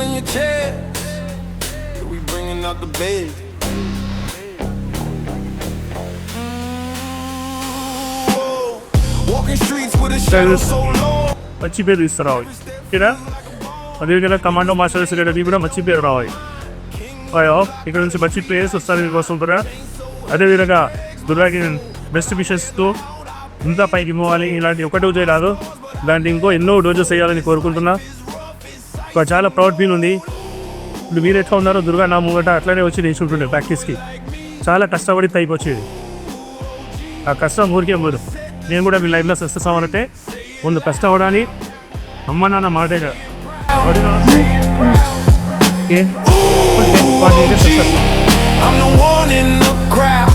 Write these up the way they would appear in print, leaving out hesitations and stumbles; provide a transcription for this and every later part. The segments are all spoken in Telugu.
in your chair. We bringing out the bed. Walking streets with a shadow so long. మంచి పేరు తీసుకురావాలి ఇక్కడ అదేవిధంగా కమాండో మాస్టర్స్ అకాడమీ కూడా మంచి పేరు రావాలి. ఇక్కడ నుంచి మంచి ప్లేయర్స్ వస్తారు మీకోసం కూడా. అదేవిధంగా దుర్గాకి బెస్ట్ విషెస్తో ఇంత పైకి పోవాలి. ఇలాంటి ఒక డోజే రాదు, ఇలాంటి ఇంకో ఎన్నో డోజెస్ వేయాలని కోరుకుంటున్నా. చాలా ప్రౌడ్ ఫీల్ ఉంది. ఇప్పుడు మీరు ఎట్లా ఉన్నారో దుర్గా నా ముంగట అట్లనే వచ్చి నేర్చుకుంటుండే ప్రాక్టీస్కి. చాలా కష్టపడి పైకి వచ్చేది. ఆ కష్టం ఊరికే పోదు. నేను కూడా మీ లైఫ్లో సక్సెస్ అవ్వాలంటే ముందు కష్టపడాలి. అమ్మ నాన్న మాటే కదా. I'm the one in the crowd.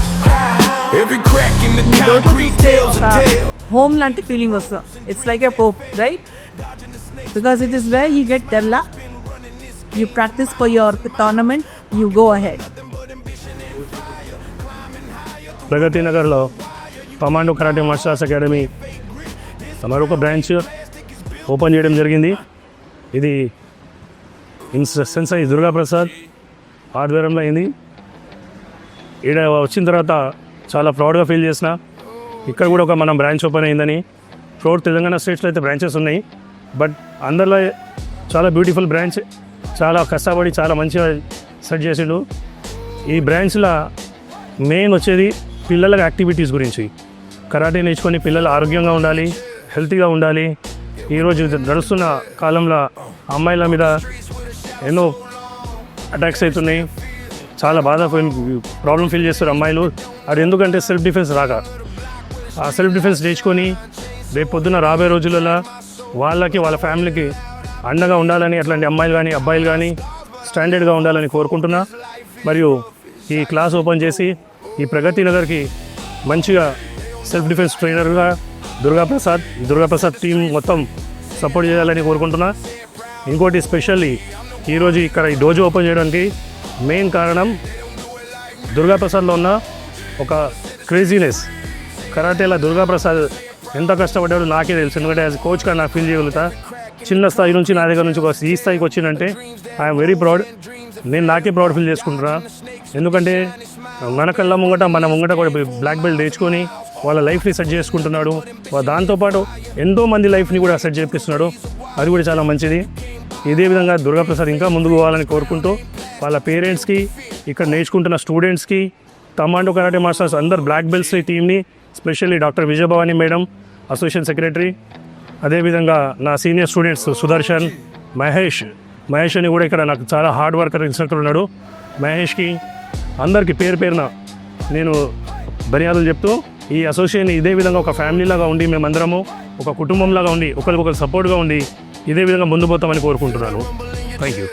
Every crack in the concrete tells a tale. Home lanti feeling also. It's like a hope, right? Because it is where you get developed. You practice for your tournament. You go ahead. ప్రగతి నగర్లో కమాండో కరాటే మాస్టర్స్ అకాడమీ మరొక బ్రాంచ్ ఓపెన్ చేయడం జరిగింది. ఇది సెన్సాయి దుర్గాప్రసాద్ ఆధ్వర్యంలో అయింది. ఇక్కడ వచ్చిన తర్వాత చాలా ప్రౌడ్గా ఫీల్ చేసిన. ఇక్కడ కూడా ఒక మనం బ్రాంచ్ ఓపెన్ అయిందని. ఫ్లోర్ తెలంగాణ స్టేట్స్లో అయితే బ్రాంచెస్ ఉన్నాయి, బట్ అందరిలో చాలా బ్యూటిఫుల్ బ్రాంచ్. చాలా కష్టపడి చాలా మంచిగా సెట్ చేసిండు. ఈ బ్రాంచ్లో మెయిన్ వచ్చేది పిల్లల యాక్టివిటీస్ గురించి. కరాటే నేర్చుకొని పిల్లలు ఆరోగ్యంగా ఉండాలి, హెల్తీగా ఉండాలి. ఈరోజు నడుస్తున్న కాలంలో అమ్మాయిల మీద ఎన్నో అటాక్స్ అవుతున్నాయి. చాలా ప్రాబ్లం ఫీల్ చేస్తారు అమ్మాయిలు. అది ఎందుకంటే సెల్ఫ్ డిఫెన్స్ రాక. ఆ సెల్ఫ్ డిఫెన్స్ నేర్చుకొని రేపు పొద్దున రాబోయే రోజులలో వాళ్ళకి వాళ్ళ ఫ్యామిలీకి అండగా ఉండాలని అట్లాంటి అమ్మాయిలు కానీ అబ్బాయిలు కానీ స్టాండర్డ్గా ఉండాలని కోరుకుంటున్నా. మరియు ఈ క్లాస్ ఓపెన్ చేసి ఈ ప్రగతి నగర్కి మంచిగా సెల్ఫ్ డిఫెన్స్ ట్రైనర్గా దుర్గాప్రసాద్ టీం మొత్తం సపోర్ట్ చేయాలని కోరుకుంటున్నా. ఇంకోటి స్పెషల్లీ ఈరోజు ఇక్కడ ఈ డోజో ఓపెన్ చేయడానికి మెయిన్ కారణం దుర్గాప్రసాద్లో ఉన్న ఒక క్రేజీనెస్. కరాటేలా దుర్గాప్రసాద్ ఎంత కష్టపడ్డాడో నాకే తెలుసు. ఎందుకంటే యాజ్ కోచ్గా నాకు ఫీల్ చేయగలుగుతా. చిన్న స్థాయి నుంచి నా దగ్గర నుంచి ఈ స్థాయికి వచ్చిందంటే ఐఎమ్ వెరీ ప్రౌడ్. నేను నాకే ప్రౌడ్ ఫీల్ చేసుకుంటున్నా. ఎందుకంటే మన కళ్ళ ముంగట కూడా బ్లాక్ బెల్ట్ నేర్చుకొని వాళ్ళ లైఫ్ని సెట్ చేసుకుంటున్నాడు. దాంతోపాటు ఎంతోమంది లైఫ్ని కూడా సెట్ చేపిస్తున్నాడు. అది కూడా చాలా మంచిది. ఇదే విధంగా దుర్గాప్రసాద్ ఇంకా ముందుకు పోవాలని కోరుకుంటూ వాళ్ళ పేరెంట్స్కి, ఇక్కడ నేర్చుకుంటున్న స్టూడెంట్స్కి, కమాండో కరాటే మాస్టర్స్ అందరు బ్లాక్ బెల్ట్స్ టీమ్ని, specially doctor Vijayabhavani madam association secretary, అదేవిధంగా నా సీనియర్ స్టూడెంట్స్ సుదర్శన్, మహేష్ అని కూడా ఇక్కడ నాకు చాలా హార్డ్ వర్కర్ ఇన్స్ట్రక్టర్ ఉన్నాడు. మహేష్కి అందరికీ పేరున నేను ధన్యవాదాలు చెప్తూ ఈ అసోసియేషన్ ఇదే విధంగా ఒక ఫ్యామిలీలాగా ఉండి మేమందరము ఒక కుటుంబంలాగా ఉండి ఒకరికొకరు సపోర్ట్గా ఉండి ఇదే విధంగా ముందు పోతామని కోరుకుంటున్నాను. Thank you.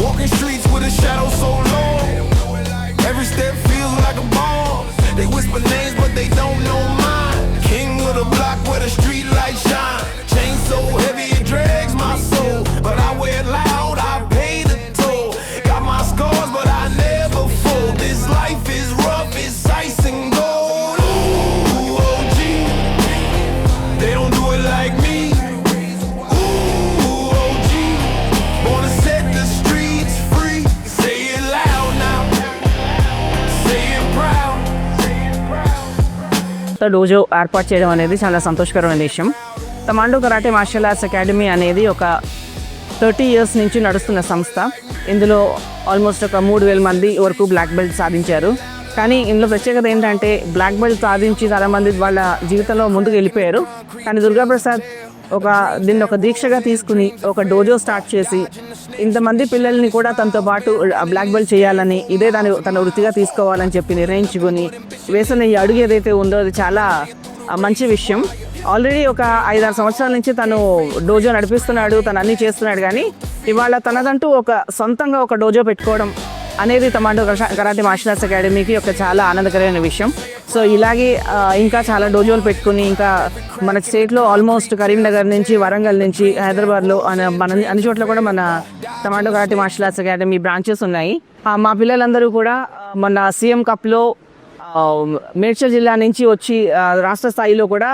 Walking streets with a shadow so long. Every step feels like a bomb. They whisper names but they don't know mine. King of the block where the street lights shine. Chain so heavy it drags my soul, but I wear it loud, I pay the toll. Got my scars but I never fold. This life is rough, it's ice and gold. Ooh, OG, they don't do it like me. Ooh, OG, wanna set the streets free. Say it loud now, say it proud. Dojo ఏర్పాటు చేయడం అనేది చాలా సంతోషకరమైన విషయం. Commando karate martial Arts Academy అనేది ఒక 30 years నుంచి నడుస్తున్న సంస్థ. ఇందులో ఆల్మోస్ట్ ఒక 3000 మంది వరకు బ్లాక్ బెల్ట్ సాధించారు. కానీ ఇందులో ప్రత్యేకత ఏంటంటే బ్లాక్ బెల్ట్ సాధించి చాలామంది వాళ్ళ జీవితంలో ముందుకు వెళ్ళిపోయారు. కానీ దుర్గాప్రసాద్ దీన్ని ఒక దీక్షగా తీసుకుని ఒక డోజో స్టార్ట్ చేసి ఇంతమంది పిల్లల్ని కూడా తనతో పాటు బ్లాక్ బెల్ట్ చేయాలని, ఇదే తన వృత్తిగా తీసుకోవాలని చెప్పి నిర్ణయించుకొని వేసిన ఈ అడుగు ఏదైతే ఉందో అది చాలా మంచి విషయం. ఆల్రెడీ ఒక 5-6 సంవత్సరాల నుంచి తను డోజో నడిపిస్తున్నాడు, తను అన్నీ చేస్తున్నాడు. కానీ ఇవాళ తనదంటూ సొంతంగా ఒక డోజో పెట్టుకోవడం అనేది కమాండో కరాటే మార్షల్ ఆర్ట్స్ అకాడమీకి ఒక చాలా ఆనందకరమైన విషయం. సో ఇలాగే ఇంకా చాలా డోజోలు పెట్టుకుని ఇంకా మన స్టేట్లో ఆల్మోస్ట్ కరీంనగర్ నుంచి, వరంగల్ నుంచి, హైదరాబాద్లో మన అన్ని చోట్ల కూడా మన commando karate martial Arts Academy branches ఉన్నాయి. మా పిల్లలందరూ కూడా మన సీఎం కప్లో మేడ్చల్ జిల్లా నుంచి వచ్చి రాష్ట్ర స్థాయిలో కూడా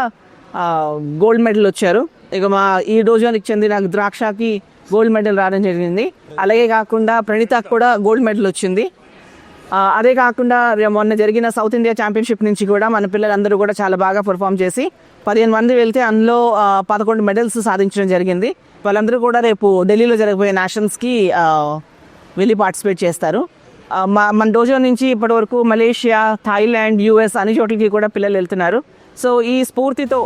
గోల్డ్ మెడల్ వచ్చారు. ఇక మా ఈ డోజోనికి చెందిన ద్రాక్షకి గోల్డ్ మెడల్ రావడం జరిగింది. అలాగే కాకుండా ప్రణీతకు కూడా గోల్డ్ మెడల్ వచ్చింది. అదే కాకుండా మొన్న జరిగిన సౌత్ ఇండియా ఛాంపియన్షిప్ నుంచి కూడా మన పిల్లలందరూ కూడా చాలా బాగా పర్ఫామ్ చేసి 15 మంది వెళ్తే అందులో 11 మెడల్స్ సాధించడం జరిగింది. వాళ్ళందరూ కూడా రేపు ఢిల్లీలో జరగబోయే నేషనల్స్కి వెళ్ళి పార్టిసిపేట్ చేస్తారు. మన డోజో నుంచి ఇప్పటివరకు మలేషియా, థాయిలాండ్, యూఎస్ అన్ని చోట్లకి కూడా పిల్లలు వెళ్తున్నారు. సో ఈ స్ఫూర్తితో,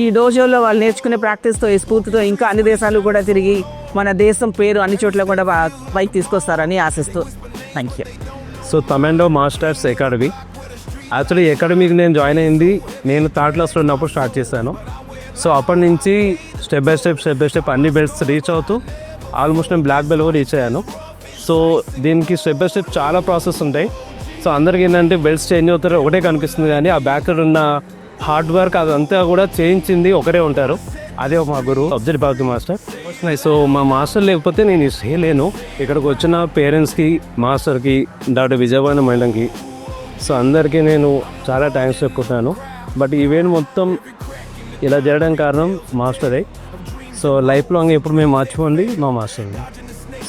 ఈ డోజోలో వాళ్ళు నేర్చుకునే ప్రాక్టీస్తో, ఈ స్ఫూర్తితో ఇంకా అన్ని దేశాలు కూడా తిరిగి మన దేశం పేరు అన్ని చోట్ల కూడా పైకి తీసుకొస్తారని ఆశిస్తూ thank you. So commando masters academy, actually అకాడమీకి నేను జాయిన్ అయింది నేను 3rd క్లాస్లో ఉన్నప్పుడు స్టార్ట్ చేశాను. సో అప్పటి నుంచి స్టెప్ బై స్టెప్ అన్ని బెల్ట్స్ రీచ్ అవుతూ ఆల్మోస్ట్ నేను బ్లాక్ బెల్ట్ కూడా రీచ్ అయ్యాను. సో దీనికి స్టెప్ బై స్టెప్ చాలా ప్రాసెస్ ఉంటాయి. సో అందరికీ ఏంటంటే బెల్ట్స్ చేంజ్ అవుతారు ఒకటే కనిపిస్తుంది, కానీ ఆ బ్యాక్ ఉన్న హార్డ్ వర్క్ అదంతా కూడా చేయించింది ఒకరే ఉంటారు. అదే మా గురువు అబ్జర్వ్ బాబు మాస్టర్. సో మా మాస్టర్ లేకపోతే నేను చేయలేను. ఇక్కడికి వచ్చిన పేరెంట్స్కి, మాస్టర్కి, డాక్టర్ విజయవాడ మేడంకి, సో అందరికీ నేను చాలా థ్యాంక్స్ చెప్పుకుంటున్నాను. బట్ ఈవెంట్ మొత్తం ఇలా జరగడం కారణం మాస్టరే. సో లైఫ్ లాంగ్ ఎప్పుడు మేము మర్చిపోండి మా మాస్టర్ని.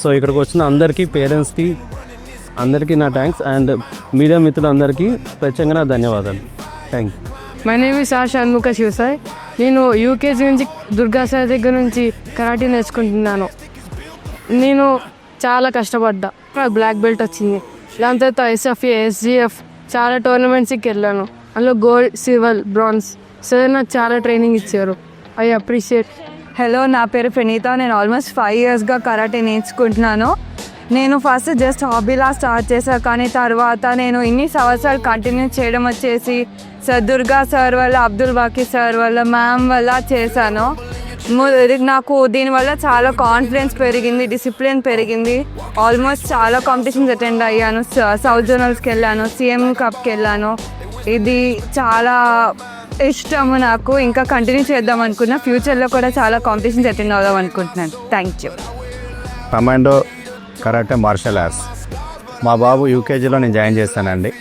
సో ఇక్కడికి వచ్చిన అందరికీ, పేరెంట్స్కి అందరికీ నా థ్యాంక్స్. అండ్ మీడియా మిత్రులందరికీ ప్రత్యేకంగా నా ధన్యవాదాలు. Thank you. My name is Shanmukha Shivasai. నేను యూకేజీ నుంచి దుర్గా సార్ దగ్గర నుంచి కరాటే నేర్చుకుంటున్నాను. నేను చాలా కష్టపడ్డా, బ్లాక్ బెల్ట్ వచ్చింది. దాని తర్వాత ఎస్ఎఫ్ఏ, ఎస్జిఎఫ్ చాలా టోర్నమెంట్స్కి వెళ్ళాను. అందులో గోల్డ్, సిల్వర్, బ్రాంజ్. సార్ నాకు చాలా ట్రైనింగ్ ఇచ్చారు. I appreciate. హలో, నా పేరు ప్రణీత. నేను ఆల్మోస్ట్ 5 ఇయర్స్గా కరాటే నేర్చుకుంటున్నాను. నేను ఫస్ట్ జస్ట్ హాబీలా స్టార్ట్ చేశాను, కానీ తర్వాత నేను ఇన్ని సంవత్సరాలు కంటిన్యూ చేయడం వచ్చేసి దుర్గా సార్ వల్ల, అబ్దుల్ బాకీ సార్ వల్ల, మ్యామ్ వల్ల చేశాను. నాకు దీనివల్ల చాలా కాన్ఫిడెన్స్ పెరిగింది, డిసిప్లిన్ పెరిగింది. ఆల్మోస్ట్ చాలా కాంపిటీషన్స్ అటెండ్ అయ్యాను. సౌత్ జోనల్స్కి వెళ్ళాను, సిఎం కప్కి వెళ్ళాను. ఇది చాలా ఇష్టము నాకు. ఇంకా కంటిన్యూ చేద్దాం అనుకున్నా. ఫ్యూచర్లో కూడా చాలా కాంపిటీషన్స్ అటెండ్ అవుదాం అనుకుంటున్నాను. Thank you. Commando karate martial Arts మా బాబు యూకేజీలో నేను జాయిన్ చేస్తానండి.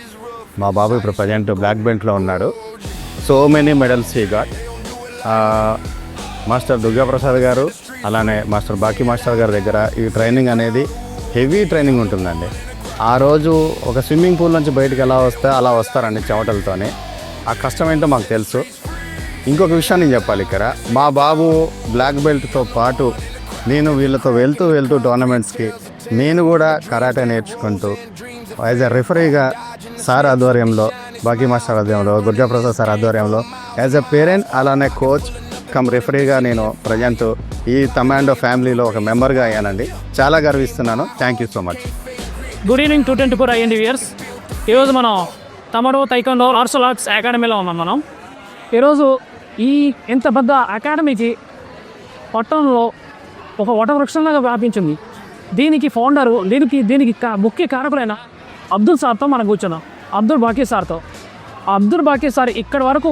మా బాబు ఇప్పుడు ప్రజెంట్ బ్లాక్ బెల్ట్లో ఉన్నాడు. So many medals he got. Master Durgaprasad గారు, అలానే మాస్టర్ బాకీ మాస్టర్ గారి దగ్గర ఈ ట్రైనింగ్ అనేది హెవీ ట్రైనింగ్ ఉంటుందండి. ఆ రోజు ఒక స్విమ్మింగ్ పూల్ నుంచి బయటకు ఎలా వస్తే అలా వస్తారండి చెమటలతోనే. ఆ కష్టం ఏంటో మాకు తెలుసు. ఇంకొక విషయం నేను చెప్పాలి ఇక్కడ. మా బాబు బ్లాక్ బెల్ట్తో పాటు నేను వీళ్ళతో వెళ్తూ టోర్నమెంట్స్కి నేను కూడా కరాటే నేర్చుకుంటూ యాజ్ ఎ రిఫరీగా సార్ ఆధ్వర్యంలో, బాకీ మాస్టర్ ఆధ్వర్యంలో, దుర్గాప్రసాద్ సార్ ఆధ్వర్యంలో యాజ్ ఎ పేరెంట్, అలానే కోచ్ కమ్ రిఫరీగా నేను ప్రజెంట్ ఈ తమాండో ఫ్యామిలీలో ఒక మెంబర్గా అయ్యానండి. చాలా గర్విస్తున్నాను. Thank you so much. Good evening 224 IND viewers. ఈరోజు మనం తమాండో తైక్వాండో మార్షల్ ఆర్ట్స్ అకాడమీలో ఉన్నాం. మనం ఈరోజు ఈ ఇంత పెద్ద అకాడమీకి పట్టణంలో ఒక వటవృక్షంలాగా వ్యాపించింది. దీనికి ఫౌండరు, దీనికి ముఖ్య కారకులైన అబ్దుల్ సార్తో మనం కూర్చున్నాం. అబ్దుల్ బాకీ సార్తో. అబ్దుల్ బాకీ సార్ ఇక్కడి వరకు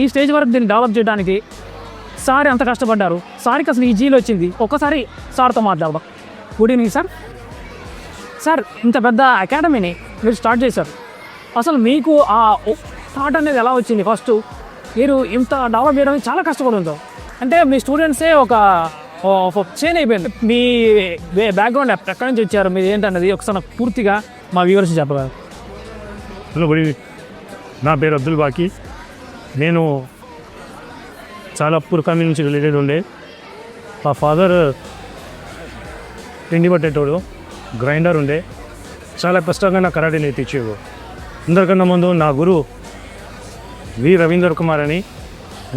ఈ స్టేజ్ వరకు దీన్ని డెవలప్ చేయడానికి సార్ ఎంత కష్టపడ్డారు, సార్కి అసలు ఈ జీలు వచ్చింది. ఒక్కసారి సార్తో మాట్లాడదాం. Good evening sir. సార్, ఇంత పెద్ద అకాడమీని మీరు స్టార్ట్ చేశారు. అసలు మీకు ఆ థాట్ అనేది ఎలా వచ్చింది? ఫస్ట్ మీరు ఇంత డెవలప్ చేయడానికి చాలా కష్టపడుతుంటాం. అంటే మీ స్టూడెంట్సే ఒక చైన్ అయిపోయింది. మీ బ్యాక్గ్రౌండ్ ఎక్కడి నుంచి వచ్చారు, మీరు ఏంటన్నది ఒకసారి నాకు పూర్తిగా మా వ్యూవర్స్ చెప్పగలరు. Hello, good evening. నా పేరు అబ్దుల్ బాకీ. నేను చాలా పూర్ ఫ్యామిలీ నుంచి రిలేటెడ్ ఉండే. మా ఫాదర్ తిండి పట్టేటోడు, గ్రైండర్ ఉండే. చాలా కష్టంగా నా కరాటే నేర్పించేవాడు. అందరికన్నా ముందు నా గురువు వి రవీందర్ కుమార్ అని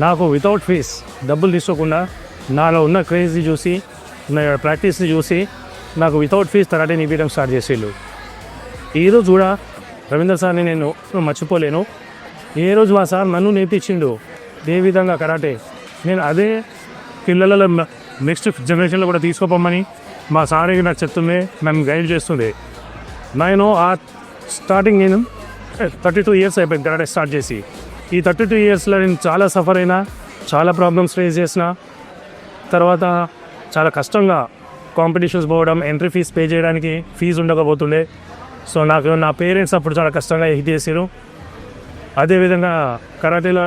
నాకు వితౌట్ ఫీస్, డబ్బులు తీసుకోకుండా నాలో ఉన్న క్రేజ్ని చూసి, నా ప్రాక్టీస్ని చూసి నాకు వితౌట్ ఫీజ్ కరాటే నేర్పించడం స్టార్ట్ చేసేళ్ళు. ఈరోజు కూడా రవీందర్ సార్ని నేను మర్చిపోలేను. ఏ రోజు మా సార్ నన్ను నేర్పించిండు ఏ విధంగా కరాటే. నేను అదే పిల్లల నెక్స్ట్ జనరేషన్లో కూడా తీసుకోపోమని మా సార్కి నాకు చెప్తుండే, నన్ను గైడ్ చేస్తుండే. నేను స్టార్టింగ్ నేను 32 ఇయర్స్ అయిపోయింది కరాటే స్టార్ట్ చేసి. ఈ 32 ఇయర్స్లో నేను చాలా సఫర్ అయినా, చాలా ప్రాబ్లమ్స్ ఫేస్ చేసిన. తర్వాత చాలా కష్టంగా కాంపిటీషన్స్ పోవడం, ఎంట్రీ ఫీజు పే చేయడానికి ఫీజు ఉండకపోతుండే. సో నా పేరెంట్స్ అప్పుడు చాలా కష్టంగా ఇది చేసారు. అదేవిధంగా కరాటేలో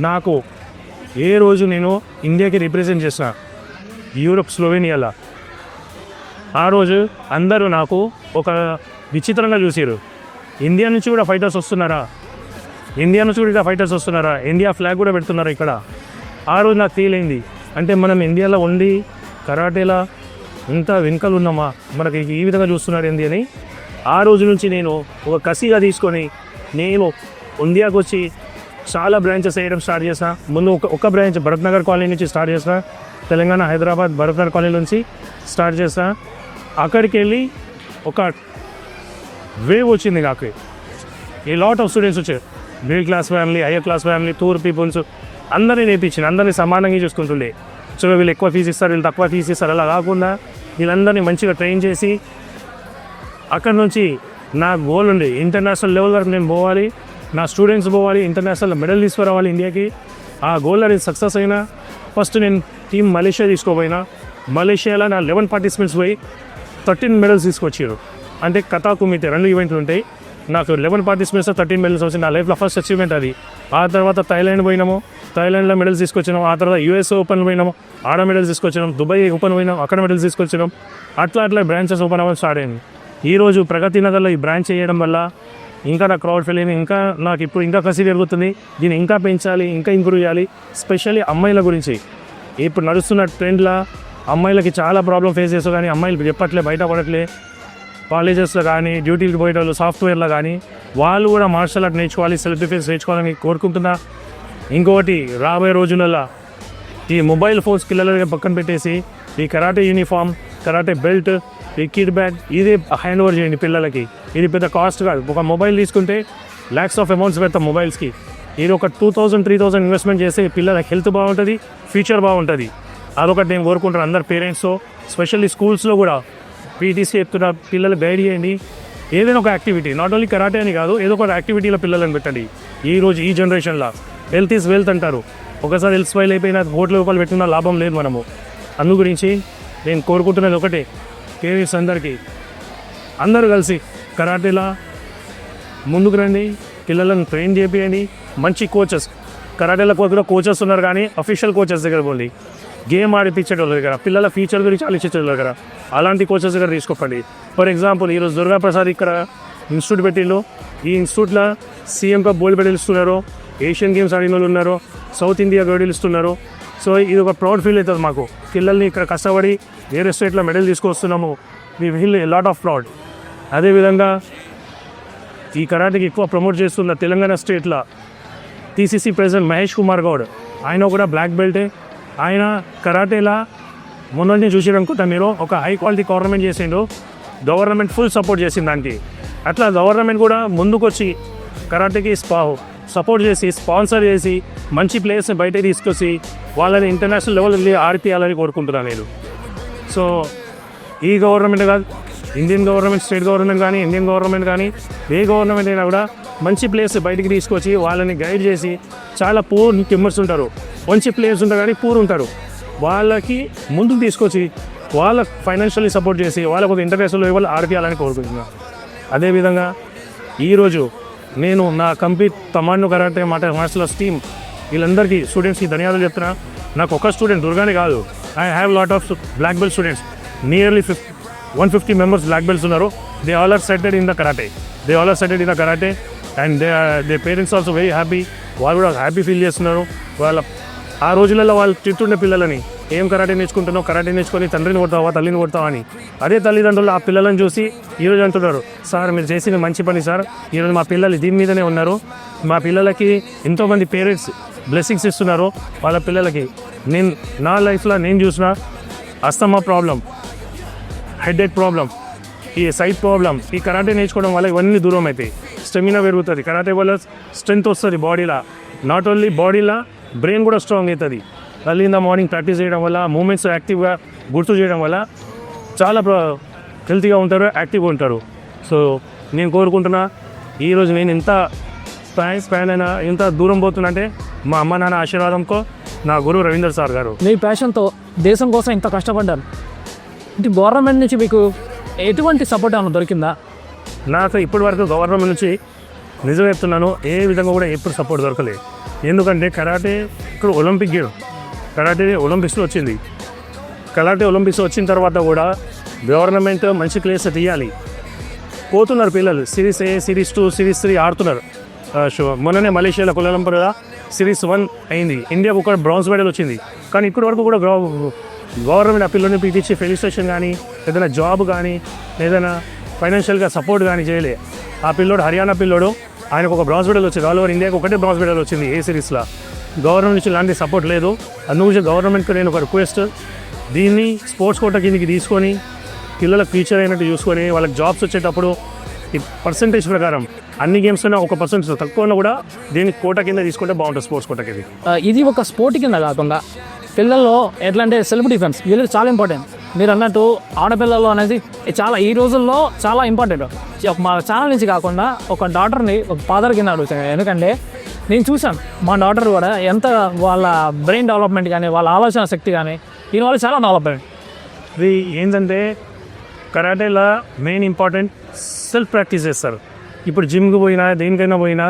నాకు ఏ రోజు నేను ఇండియాకి రిప్రజెంట్ చేసిన యూరోప్ స్లోవేనియాలో, ఆ రోజు అందరూ నాకు ఒక విచిత్రంగా చూసారు. ఇండియా నుంచి కూడా ఫైటర్స్ వస్తున్నారా, ఇండియా నుంచి కూడా ఫైటర్స్ వస్తున్నారా, ఇండియా ఫ్లాగ్ కూడా పెడుతున్నారా ఇక్కడ. ఆ రోజు నాకు ఫీల్ అయింది, అంటే మనం ఇండియాలో ఉండి కరాటేలా ఇంత వెనుకలు ఉన్నామా, మనకి ఈ విధంగా చూస్తున్నారు ఏంది అని. ఆ రోజు నుంచి నేను ఒక కసిగా తీసుకొని నేను ఇండియాకి వచ్చి చాలా బ్రాంచెస్ వేయడం స్టార్ట్ చేసిన. ముందు ఒక బ్రాంచ్ భరత్నగర్ కాలనీ నుంచి స్టార్ట్ చేసిన, తెలంగాణ హైదరాబాద్ భరత్నగర్ కాలనీ నుంచి స్టార్ట్ చేసిన. అక్కడికి వెళ్ళి ఒక వేవ్ వచ్చింది నాకు. ఏ లాట్ ఆఫ్ స్టూడెంట్స్ వచ్చారు, middle class family, higher class family, poor peoples, అందరినీ నేర్పించింది, అందరినీ సమానంగా చూసుకుంటుండే. సో వీళ్ళు ఎక్కువ ఫీజు ఇస్తారు, వీళ్ళు తక్కువ ఫీజు ఇస్తారు, అలా కాకుండా వీళ్ళందరినీ మంచిగా ట్రైన్ చేసి అక్కడ నుంచి నా గోల్ ఉంది ఇంటర్నేషనల్ లెవెల్ వరకు నేను పోవాలి, నా స్టూడెంట్స్ పోవాలి, ఇంటర్నేషనల్ మెడల్ తీసుకురావాలి ఇండియాకి. ఆ గోల్ అనేది సక్సెస్ అయినా ఫస్ట్ నేను టీం మలేషియా తీసుకోపోయినా. మలేషియాలో నా 11 పార్టిసిపెంట్స్ పోయి 13 మెడల్స్ తీసుకొచ్చారు. అంటే కథా కుమితే 2 ఈవెంట్లు ఉంటాయి. నాకు 11 పార్టిసిపెంట్స్ 13 మెడల్స్ వచ్చింది. నా లైఫ్లో ఫస్ట్ అచీవ్మెంట్ అది. ఆ తర్వాత థాయిలాండ్ పోయినాము, థాయిలాండ్లో మెడల్స్ తీసుకొచ్చినాం. ఆ తర్వాత యూఎస్ ఓపెన్ పోయినాము, ఆడ మెడల్స్ తీసుకొచ్చినాం. దుబాయ్ ఓపెన్ పోయినాం, అక్కడ మెడల్స్ తీసుకొచ్చినాం. అట్లా బ్రాంచెస్ ఓపెన్ అవ్వడం స్టార్ట్ అయింది. ఈరోజు ప్రగతి నగర్లో ఈ బ్రాంచ్ చేయడం వల్ల ఇంకా నా క్రౌడ్ ఫీలింగ్, ఇంకా నాకు ఇప్పుడు ఇంకా కసి పెరుగుతుంది. దీన్ని ఇంకా పెంచాలి, ఇంకా ఇంప్రూవ్ చేయాలి. స్పెషల్లీ అమ్మాయిల గురించి ఇప్పుడు నడుస్తున్న ట్రెండ్లో అమ్మాయిలకి చాలా ప్రాబ్లం ఫేస్ చేస్తావు, కానీ అమ్మాయిలు చెప్పట్లే, బయటపడట్లే. కాలేజెస్లో కానీ, డ్యూటీకి పోయేటోళ్ళు, సాఫ్ట్వేర్లో కానీ వాళ్ళు కూడా మార్షల్ ఆర్ట్ నేర్చుకోవాలి, సెల్ఫ్ డిఫెన్స్ నేర్చుకోవాలని కోరుకుంటున్నా. ఇంకొకటి రాబోయే రోజులలో ఈ మొబైల్ ఫోన్స్ పిల్లలకి పక్కన పెట్టేసి ఈ కరాటే యూనిఫామ్, కరాటే బెల్ట్, ఈ కిట్ బ్యాగ్ ఇదే హ్యాండ్ ఓవర్ చేయండి పిల్లలకి. ఇది పెద్ద కాస్ట్ కాదు. ఒక మొబైల్ తీసుకుంటే ల్యాక్స్ ఆఫ్ అమౌంట్స్ పెడతాం మొబైల్స్కి. ఇది ఒక 2000-3000 ఇన్వెస్ట్మెంట్ చేస్తే పిల్లల హెల్త్ బాగుంటుంది, ఫ్యూచర్ బాగుంటుంది. అదొకటి నేను కోరుకుంటాను అందరు పేరెంట్స్. స్పెషల్లీ స్కూల్స్లో కూడా పీటీసీ చెప్తున్న పిల్లలు గైడ్ చేయండి. ఏదైనా ఒక యాక్టివిటీ, నాట్ ఓన్లీ కరాటే అని కాదు, ఏదో ఒక యాక్టివిటీలో పిల్లలను పెట్టండి. ఈరోజు ఈ జనరేషన్లో హెల్త్ ఈజ్ వెల్త్ అంటారు. ఒకసారి హెల్త్ స్పైల్ అయిపోయినా ₹1,00,000 పెట్టిన లాభం లేదు మనము. అందు గురించి నేను కోరుకుంటున్నది ఒకటే, పేరెంట్స్ అందరూ కలిసి కరాటేలా ముందుకు రండి, పిల్లలను ట్రైన్ చేయండి. మంచి కోచెస్, కరాటేలో కూడా కోచెస్ ఉన్నారు, కానీ అఫీషియల్ కోచెస్ దగ్గర పోండి. గేమ్ ఆడిపించేటోళ్ళ దగ్గర, పిల్లల ఫ్యూచర్ గురించి ఆలోచించేటోళ్ళ దగ్గర అలాంటి కోచెస్ దగ్గర తీసుకోపండి. ఫర్ ఎగ్జాంపుల్ ఈరోజు దుర్గా ప్రసాద్ ఇక్కడ ఇన్స్టిట్యూట్ పెట్టిండు. ఈ ఇన్స్టిట్యూట్లో సీఎం కప్ గోల్డ్ మెడల్ ఇస్తున్నారు, ఏషియన్ గేమ్స్ ఆడిన వాళ్ళు ఉన్నారు, సౌత్ ఇండియా గోల్డ్ ఇస్తున్నారు. సో ఇది ఒక ప్రౌడ్ ఫీల్ అవుతుంది మాకు. పిల్లల్ని ఇక్కడ కష్టపడి వేరే స్టేట్లో మెడల్ తీసుకొస్తున్నాము. We feel a lot of proud. అదేవిధంగా ఈ కరాటేకి ఎక్కువ ప్రమోట్ చేస్తున్న తెలంగాణ స్టేట్లో టీసీసీ ప్రెసిడెంట్ మహేష్ కుమార్ గౌడ్, ఆయన కూడా బ్లాక్ బెల్టే. ఆయన కరాటేలా మొన్ననే చూసారనుకుంటా మీరు, ఒక హై క్వాలిటీ గవర్నమెంట్ చేసిండు. గవర్నమెంట్ ఫుల్ సపోర్ట్ చేసింది దానికి. అట్లా గవర్నమెంట్ కూడా ముందుకొచ్చి కరాటేకి సపోర్ట్ చేసి, స్పాన్సర్ చేసి, మంచి ప్లేయర్స్ని బయట తీసుకొచ్చి వాళ్ళని ఇంటర్నేషనల్ లెవెల్ వెళ్ళి ఆడిపియాలని కోరుకుంటున్నాను నేను. సో ఈ గవర్నమెంట్ కాదు, ఇండియన్ గవర్నమెంట్, స్టేట్ గవర్నమెంట్ కానీ, ఇండియన్ గవర్నమెంట్ కానీ, ఏ గవర్నమెంట్ అయినా కూడా మంచి ప్లేయర్స్ బయటికి తీసుకొచ్చి వాళ్ళని గైడ్ చేసి, చాలా పూర్ మెంబర్స్ ఉంటారు, మంచి ప్లేయర్స్ ఉంటారు కానీ పూర్ ఉంటారు, వాళ్ళకి ముందుకు తీసుకొచ్చి వాళ్ళకి ఫైనాన్షియల్లీ సపోర్ట్ చేసి వాళ్ళకు ఒక ఇంటర్నేషనల్ లెవెల్ ఆడిపియాలని కోరుకుంటున్నాను. అదేవిధంగా ఈరోజు నేను నా complete Tamil Nadu karate martial arts team వీళ్ళందరికీ స్టూడెంట్స్కి ధన్యవాదాలు చెప్తున్నా. నాకు ఒక స్టూడెంట్ దుర్గానే కాదు, I have lot of black belt students. Nearly 150 members black belts ఉన్నారు. They all are seated in the karate and they parents also very happy. వాళ్ళు కూడా హ్యాపీ ఫీల్ చేస్తున్నారు. వాళ్ళ ఆ రోజులలో వాళ్ళు తిట్టుండే పిల్లలని, ఏం కరాటే నేర్చుకుంటున్నావు, కరాటే నేర్చుకొని తండ్రిని కొడతావా, తల్లిని కొడతావా అని. అదే తల్లిదండ్రులు ఆ పిల్లలను చూసి ఈరోజు అంటున్నారు, సార్ మీరు చేసిన మంచి పని సార్, ఈరోజు మా పిల్లలు దీని మీదనే ఉన్నారు, మా పిల్లలకి ఎంతోమంది పేరెంట్స్ బ్లెస్సింగ్స్ ఇస్తున్నారు వాళ్ళ పిల్లలకి. నేను నా లైఫ్లో నేను చూసిన అస్తమా ప్రాబ్లం, హెడేక్ ప్రాబ్లం, ఈ సైట్ ప్రాబ్లం, ఈ కరాటే నేర్చుకోవడం వల్ల ఇవన్నీ దూరం అవుతాయి. స్టెమినా పెరుగుతుంది, కరాటే వల్ల స్ట్రెంగ్త్ వస్తుంది బాడీలో. నాట్ ఓన్లీ బాడీలో, బ్రెయిన్ కూడా స్ట్రాంగ్ అవుతుంది. Early in the morning practice చేయడం వల్ల, మూమెంట్స్ యాక్టివ్గా గుర్తు చేయడం వల్ల చాలా హెల్తీగా ఉంటారు, యాక్టివ్గా ఉంటారు. సో నేను కోరుకుంటున్నా, ఈరోజు నేను ఎంత స్పాన్ అయినా ఎంత దూరం పోతున్నా అంటే మా అమ్మ నాన్న ఆశీర్వాదంతో, నా గురువు రవీందర్ సార్ గారు. మీ ప్యాషన్తో దేశం కోసం ఇంత కష్టపడ్డారు. అంటే గవర్నమెంట్ నుంచి మీకు ఎటువంటి సపోర్ట్ ఏమైనా దొరికిందా? నాకు ఇప్పటి వరకు గవర్నమెంట్ నుంచి నిజం చెప్తున్నాను, ఏ విధంగా కూడా ఎప్పుడు సపోర్ట్ దొరకలేదు. ఎందుకంటే కరాటే ఇక్కడ ఒలింపిక్ గేమ్ కరాటే ఒలింపిక్స్లో వచ్చింది. కరాటే ఒలింపిక్స్ వచ్చిన తర్వాత కూడా గవర్నమెంట్ మంచి ప్లేస్ తీయాలి. పోతున్నారు పిల్లలు, సిరీస్ ఏ, సిరీస్ 2, సిరీస్ 3 ఆడుతున్నారు. మొన్ననే మలేషియాలో కులాలంపూర్లో సిరీస్ 1 అయింది. ఇండియాకు ఒక బ్రాంజ్ మెడల్ వచ్చింది. కానీ ఇప్పటి వరకు కూడా గవర్నమెంట్ ఆ పిల్లల్ని పిలిచి ఫెలిస్ట్రేషన్ కానీ, ఏదైనా జాబ్ కానీ, ఏదైనా ఫైనాన్షియల్గా సపోర్ట్ కానీ చేయలే. ఆ పిల్లోడు హర్యానా పిల్లోడు, ఆయనకు ఒక బ్రాంజ్ మెడల్ వచ్చింది. ఆల్ ఓవర్ ఇండియాకు ఒకటే బ్రాంజ్ మెడల్ వచ్చింది ఏ సిరీస్లో. గవర్నమెంట్ నుంచి ఇలాంటి సపోర్ట్ లేదు. అందుగురించి గవర్నమెంట్కి నేను ఒక రిక్వెస్ట్, దీన్ని స్పోర్ట్స్ కోటా కిందకి తీసుకొని పిల్లలకు ఫ్యూచర్ అయినట్టు చూసుకొని వాళ్ళకి జాబ్స్ వచ్చేటప్పుడు ఈ పర్సంటేజ్ ప్రకారం అన్ని గేమ్స్లో 1% తక్కువ ఉన్నా కూడా దీనికి కోటా కింద తీసుకుంటే బాగుంటుంది స్పోర్ట్స్ కోటా కింద. ఇది ఒక స్పోర్ట్ కింద కాకుండా పిల్లల్లో ఎట్లా అంటే సెల్ఫ్ డిఫెన్స్ వీళ్ళు చాలా ఇంపార్టెంట్. మీరు అన్నట్టు ఆడపిల్లలు అనేది చాలా ఈ రోజుల్లో చాలా ఇంపార్టెంట్. మా ఛానల్ నుంచి కాకుండా ఒక డాటర్ని ఒక ఫాదర్ కింద అడుగుతాను. ఎందుకంటే నేను చూసాను మా డాటర్ కూడా ఎంత వాళ్ళ బ్రెయిన్ డెవలప్మెంట్ కానీ వాళ్ళ ఆలోచన శక్తి కానీ దీనివల్ల చాలా డెవలప్మెంట్. ఇది ఏంటంటే కరాటేలో మెయిన్ ఇంపార్టెంట్ సెల్ఫ్ ప్రాక్టీస్ చేస్తారు. ఇప్పుడు జిమ్కి పోయినా దేనికైనా పోయినా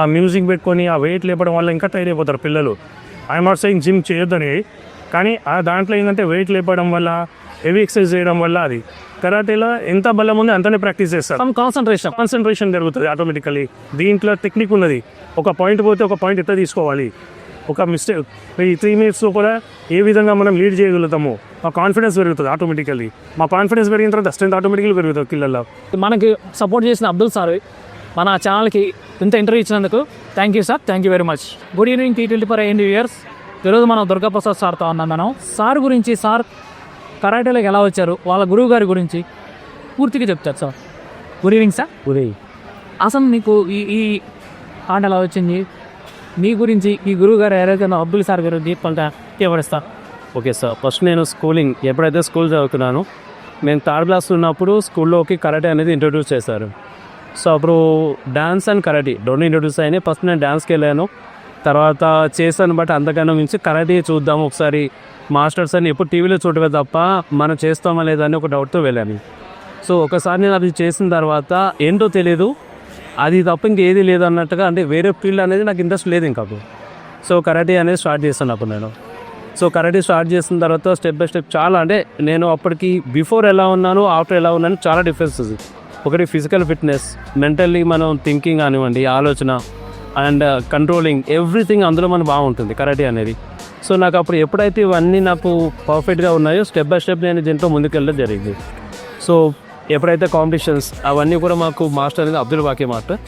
ఆ మ్యూజిక్ పెట్టుకొని ఆ వెయిట్ లేపడం వల్ల ఇంకా టైర్ అయిపోతారు పిల్లలు. ఐఎమ్ నాట్ సేయింగ్ జిమ్ చేయొద్దని, కానీ ఆ దాంట్లో ఏంటంటే వెయిట్ లేపడం వల్ల, హెవీ ఎక్సర్సైజ్ చేయడం వల్ల అది కరాటేలో ఎంత బలం ఉంది అంతనే ప్రాక్టీస్ చేస్తారు. కాన్సన్ట్రేషన్ జరుగుతుంది ఆటోమేటికలీ. దీంట్లో టెక్నిక్ ఉన్నది. ఒక పాయింట్ పోతే ఒక పాయింట్ ఎట్లా తీసుకోవాలి, ఒక మిస్టేక్ ఈ 3 minutes కూడా ఏ విధంగా మనం లీడ్ చేయగలుగుతాము, మా కాన్ఫిడెన్స్ పెరుగుతుంది ఆటోమేటికలీ. మా కాన్ఫిడెన్స్ పెరిగిన తర్వాత స్ట్రెంత్ ఆటోమేటికలీ పెరుగుతుంది పిల్లల్లో. మనకి సపోర్ట్ చేసిన అబ్దుల్ సార్ మన ఛానల్కి ఇంత ఇంటర్వ్యూ ఇచ్చినందుకు thank you sir, thank you very much. Good evening T24 AND viewers. ఈరోజు మనం దుర్గాప్రసాద్ సార్తో ఉన్నాం. మనం సార్ గురించి, సార్ కరాటేలోకి ఎలా వచ్చారు, వాళ్ళ గురువు గారి గురించి పూర్తిగా చెప్తారు సార్. Good evening sir. అసలు మీకు ఈ ఆట ఎలా వచ్చింది, మీ గురించి ఈ గురువు గారు ఎవరైతే అబ్దుల్ సార్ గారు చెప్పబడిస్తారు. ఓకే సార్, ఫస్ట్ నేను స్కూలింగ్ ఎప్పుడైతే స్కూల్ చదువుకున్నాను, నేను 3rd క్లాస్ ఉన్నప్పుడు స్కూల్లోకి కరాటే అనేది ఇంట్రొడ్యూస్ చేశారు. సో అప్పుడు డ్యాన్స్ అండ్ కరాటే రెండు ఇంట్రొడ్యూస్ అయినాయి. ఫస్ట్ నేను డ్యాన్స్కి వెళ్ళాను, తర్వాత చేశాను. బట్ అంతకన్నా మించి కరాటే చూద్దాము ఒకసారి, మాస్టర్స్ అని ఎప్పుడు టీవీలో చూడవే తప్ప మనం చేస్తామా లేదని ఒక డౌట్తో వెళ్ళాను. సో ఒకసారి నేను అది చేసిన తర్వాత ఏంటో తెలియదు, అది తప్ప ఇంకేది లేదు అన్నట్టుగా, అంటే వేరే ఫీల్డ్ అనేది నాకు ఇంట్రెస్ట్ లేదు ఇంకా. సో కరాటే అనేది స్టార్ట్ చేస్తాను అప్పుడు నేను. సో కరాటే స్టార్ట్ చేసిన తర్వాత స్టెప్ బై స్టెప్ చాలా, అంటే నేను అప్పటికి బిఫోర్ ఎలా ఉన్నాను, ఆఫ్టర్ ఎలా ఉన్నాను చాలా డిఫరెన్సెస్. ఒకటి ఫిజికల్ ఫిట్నెస్, మెంటల్లీ మనం థింకింగ్ కానివ్వండి, ఆలోచన అండ్ కంట్రోలింగ్, ఎవ్రీథింగ్ అందులో మనం బాగుంటుంది కరాటే అనేది. సో నాకు అప్పుడు ఎప్పుడైతే ఇవన్నీ నాకు పర్ఫెక్ట్గా ఉన్నాయో స్టెప్ బై స్టెప్ నేను దీంట్లో ముందుకెళ్ళడం జరిగింది. సో ఎప్పుడైతే కాంపిటీషన్స్ అవన్నీ కూడా మాకు మాస్టర్ అనేది అబ్దుల్ బాకీ మాస్టర్.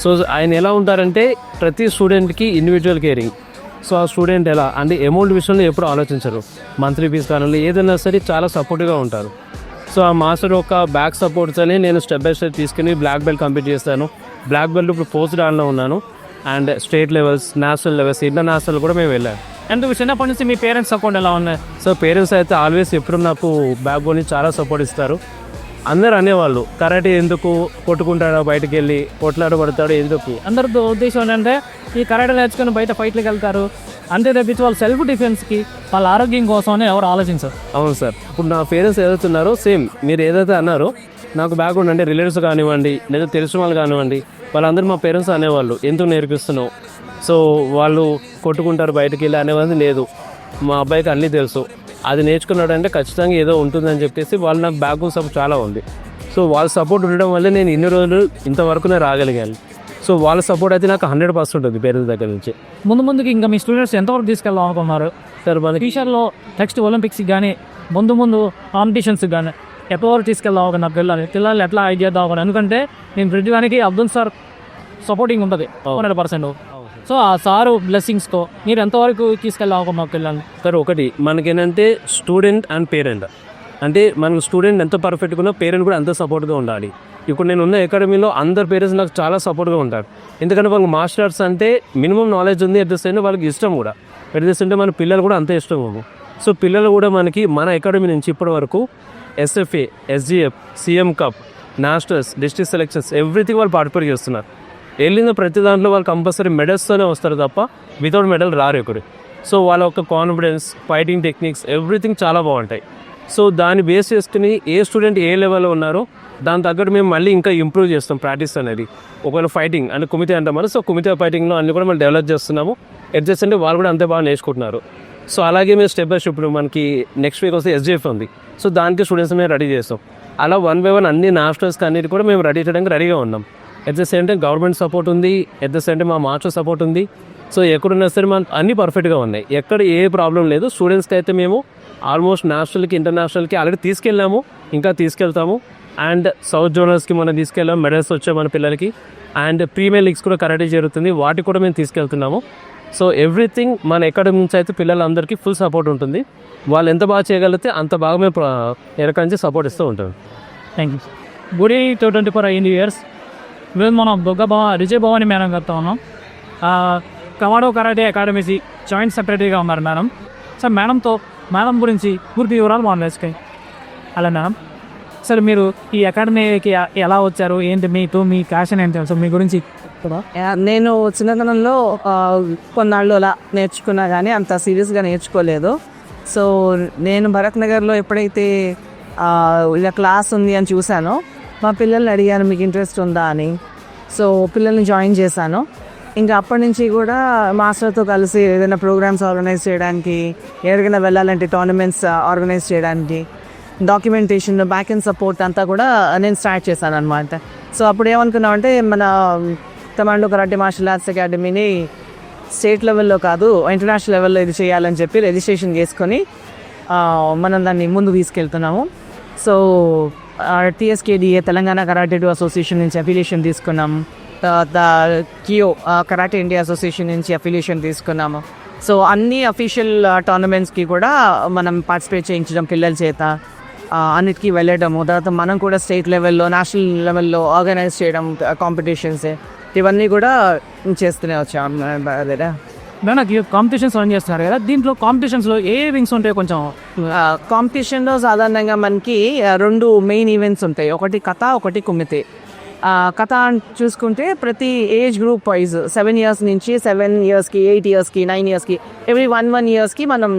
సో ఆయన ఎలా ఉంటారంటే ప్రతి స్టూడెంట్కి ఇండివిజువల్ కేరింగ్. సో ఆ స్టూడెంట్ ఎలా అంటే అమౌంట్ విషయంలో ఎప్పుడు ఆలోచించరు, మంత్లీ ఫీజ్ కానీ ఏదైనా సరే చాలా సపోర్ట్గా ఉంటారు. సో ఆ మాస్టర్ ఒక బ్యాక్ సపోర్ట్స్ అని నేను స్టెప్ బై స్టెప్ తీసుకుని బ్లాక్ బెల్ట్ కంప్లీట్ చేస్తాను. బ్లాక్ బెల్ట్ ఇప్పుడు పోస్ట్ డాన్లో ఉన్నాను. And state levels, national levels, international కూడా మేము వెళ్ళాము. ఎందుకు చిన్నప్పటి నుంచి మీ పేరెంట్స్ సపోర్ట్ ఎలా ఉన్నాయి? సో పేరెంట్స్ అయితే ఆల్వేస్ ఎప్పుడు నాకు బ్యాక్ బోన్ చాలా సపోర్ట్ ఇస్తారు. అందరు అనేవాళ్ళు కరాటే ఎందుకు కొట్టుకుంటాడో, బయటకు వెళ్ళి కొట్లాడబడతాడు ఎందుకు. అందరితో ఉద్దేశం ఏంటంటే ఈ కరాటే నేర్చుకుని బయట ఫైట్లకు వెళ్తారు అంతే తప్పించి వాళ్ళ సెల్ఫ్ డిఫెన్స్కి, వాళ్ళ ఆరోగ్యం కోసమని ఎవరు ఆలోచించారు. అవును సార్, ఇప్పుడు నా పేరెంట్స్ ఏదైతే ఉన్నారో సేమ్ మీరు ఏదైతే అన్నారో నాకు బ్యాక్గ్రౌండ్ అంటే రిలేటివ్స్ కానివ్వండి, లేదా తెలిసిన వాళ్ళు కానివ్వండి, వాళ్ళందరూ మా పేరెంట్స్ అనేవాళ్ళు ఎందుకు నేర్పిస్తున్నావు, సో వాళ్ళు కొట్టుకుంటారు బయటకు వెళ్ళి అనేవాళ్ళు లేదు. మా అబ్బాయికి అన్నీ తెలుసు, అది నేర్చుకున్నాడు అంటే ఖచ్చితంగా ఏదో ఉంటుందని చెప్పేసి వాళ్ళు నాకు బ్యాక్గ్రౌండ్ సపోర్ట్ చాలా ఉంది. సో వాళ్ళ సపోర్ట్ ఉండడం వల్లే నేను ఇన్ని రోజులు ఇంతవరకు నేను రాగలిగాను. సో వాళ్ళ సపోర్ట్ అయితే నాకు 100% ఉంటుంది పేరెంట్స్ దగ్గర నుంచి. ముందుకి ఇంకా మీ స్టూడెంట్స్ ఎంతవరకు తీసుకెళ్దాం అనుకున్నారు సార్? మన ఫ్యూచర్లో నెక్స్ట్ ఒలింపిక్స్కి కానీ ముందు కాంపిటీషన్స్కి కానీ ఎప్పటివరకు తీసుకెళ్దాం అనుకున్నారు పిల్లల్ని ఎట్లా ఐడియా చేద్దాం అనుకున్నారు? ఎందుకంటే నేను ప్రతిదానికి అబ్దుల్ సార్ సపోర్టింగ్ ఉంటుంది 100%. సో ఆ సారు బ్లెస్సింగ్స్తో మీరు ఎంతవరకు తీసుకెళ్ళాం అనుకున్నారు పిల్లల్ని? సార్ ఒకటి మనకేంటంటే స్టూడెంట్ అండ్ పేరెంట్, అంటే మనకు స్టూడెంట్ ఎంత పర్ఫెక్ట్గా ఉన్నా పేరెంట్ కూడా అంత సపోర్ట్గా ఉండాలి. ఇప్పుడు నేను ఉన్న అకాడమీలో అందరు పేరెంట్స్ నాకు చాలా సపోర్ట్గా ఉంటారు. ఎందుకంటే వాళ్ళకి మాస్టర్స్ అంటే మినిమం నాలెడ్జ్ ఉంది, అట్ ద సేమ్ వాళ్ళకి ఇష్టం కూడా, అట్ ద సేమ్ మన పిల్లలు కూడా అంతే ఇష్టం. సో పిల్లలు కూడా మనకి మన అకాడమీ నుంచి ఇప్పటి వరకు SFA, SGF, CM cup, nationals, district selections everything వాళ్ళు పార్టిసిపేట్ చేస్తున్నారు. వెళ్ళిన ప్రతి దాంట్లో వాళ్ళు కంపల్సరీ మెడల్స్తోనే వస్తారు తప్ప వితౌట్ మెడల్ రారు ఒకరు. సో వాళ్ళ యొక్క కాన్ఫిడెన్స్, ఫైటింగ్ టెక్నిక్స్ ఎవ్రీథింగ్ చాలా బాగుంటాయి. సో దాన్ని బేస్ చేసుకుని ఏ స్టూడెంట్ ఏ లెవెల్లో ఉన్నారో దాని తగ్గట్టు మేము మళ్ళీ ఇంకా ఇంప్రూవ్ చేస్తాం ప్రాక్టీస్ అనేది. ఒకవేళ ఫైటింగ్ అంటే కుమితే అంటాం మనం, సో కుమితే ఫైటింగ్లో అన్ని కూడా మనం డెవలప్ చేస్తున్నాము. అడ్జస్ట్ అంటే వాళ్ళు కూడా అంతే బాగా నేర్చుకుంటున్నారు. సో అలాగే మేము స్టెప్ బై స్టెప్ ఇప్పుడు మనకి నెక్స్ట్ వీక్ వస్తే SGF ఉంది. సో దానికి స్టూడెంట్స్ మేము రెడీ చేస్తాం. అలా 1 by 1 అన్ని నాషనల్స్కి అన్నిటి కూడా మేము రెడీ చేయడానికి రెడీగా ఉన్నాం. At the same time government support ఉంది, ఎట్ ద సేమ్ టైం మా మాస్టర్ సపోర్ట్ ఉంది. సో ఎక్కడున్నా సరే మన అన్నీ పర్ఫెక్ట్గా ఉన్నాయి, ఎక్కడ ఏ ప్రాబ్లం లేదు. స్టూడెంట్స్కి అయితే మేము ఆల్మోస్ట్ నేషనల్కి ఇంటర్నేషనల్కి ఆల్రెడీ తీసుకెళ్ళాము, ఇంకా తీసుకెళ్తాము. అండ్ సౌత్ జోనల్స్కి మనం తీసుకెళ్ళాం, మెడల్స్ వచ్చాయి మన పిల్లలకి. అండ్ ప్రీమియర్ లీగ్స్ కూడా కరాటే జరుగుతుంది, వాటికి కూడా మేము తీసుకెళ్తున్నాము. సో ఎవ్రీథింగ్ మన అకాడమీ నుంచి అయితే పిల్లలందరికీ ఫుల్ సపోర్ట్ ఉంటుంది. వాళ్ళు ఎంత బాగా చేయగలిగితే అంత బాగా మేము ఎక్కడి నుంచి సపోర్ట్ ఇస్తూ ఉంటాం. Thank you. గుడి 224 అయ్యింది ఇయర్స్. మేము మనం విజయ్ భవాని మేడం గారితో ఉన్నాం. కమాడో కరాటే అకాడమీకి జాయింట్ సెక్రటరీగా ఉన్నారు మేడం. సార్ మేడం గురించి పూర్తి వివరాలు మనం నేర్చుకోండి. అలా మేడం, సార్ మీరు ఈ అకాడమీకి ఎలా వచ్చారు, ఏంటి మీ ప్యాషన్ ఏంటి, సో మీ గురించి నేను చిన్నతనంలో కొన్నాళ్ళు అలా నేర్చుకున్నా కానీ అంత సీరియస్గా నేర్చుకోలేదు. సో నేను భరత్ నగర్లో ఎప్పుడైతే ఇలా క్లాస్ ఉంది అని చూశానో మా పిల్లల్ని అడిగాను మీకు ఇంట్రెస్ట్ ఉందా అని. సో పిల్లల్ని జాయిన్ చేశాను. ఇంకా అప్పటి నుంచి కూడా మాస్టర్తో కలిసి ఏదైనా ప్రోగ్రామ్స్ ఆర్గనైజ్ చేయడానికి, ఎక్కడికైనా వెళ్ళాలంటే టోర్నమెంట్స్ ఆర్గనైజ్ చేయడానికి, డాక్యుమెంటేషన్, బ్యాక్ అండ్ సపోర్ట్ అంతా కూడా నేను స్టార్ట్ చేశాను అనమాట. సో అప్పుడు ఏమనుకున్నామంటే మన కమాండో కరాటే మార్షల్ ఆర్ట్స్ అకాడమీని స్టేట్ లెవెల్లో కాదు ఇంటర్నేషనల్ లెవెల్లో ఇది చేయాలని చెప్పి రిజిస్ట్రేషన్ చేసుకొని మనం దాన్ని ముందు తీసుకెళ్తున్నాము. So TSKDA Telangana karate association నుంచి అఫిలియేషన్ తీసుకున్నాము. కియో కరాటే ఇండియా అసోసియేషన్ నుంచి అఫిలియేషన్ తీసుకున్నాము. సో అన్ని అఫీషియల్ టోర్నమెంట్స్కి కూడా మనం పార్టిసిపేట్ చేయించడం పిల్లల చేత, అన్నిటికీ వెళ్ళడము. తర్వాత మనం కూడా స్టేట్ లెవెల్లో, నేషనల్ లెవెల్లో ఆర్గనైజ్ చేయడం కాంపిటీషన్స్, ఇవన్నీ కూడా చేస్తూనే వచ్చాం. నాకు కాంపిటీషన్స్ రన్ చేస్తున్నారు కదా, దీంట్లో కాంపిటీషన్స్లో ఏ వింగ్స్ ఉంటాయి? కొంచెం కాంపిటీషన్లో సాధారణంగా మనకి 2 మెయిన్ ఈవెంట్స్ ఉంటాయి, ఒకటి కథ, ఒకటి కుమితే. కథ చూసుకుంటే ప్రతి ఏజ్ గ్రూప్ వైజ్ 7 years నుంచి 7 yearsకి, 8 yearsకి, 9 yearsకి, ఎవ్రీ 1 yearsకి మనం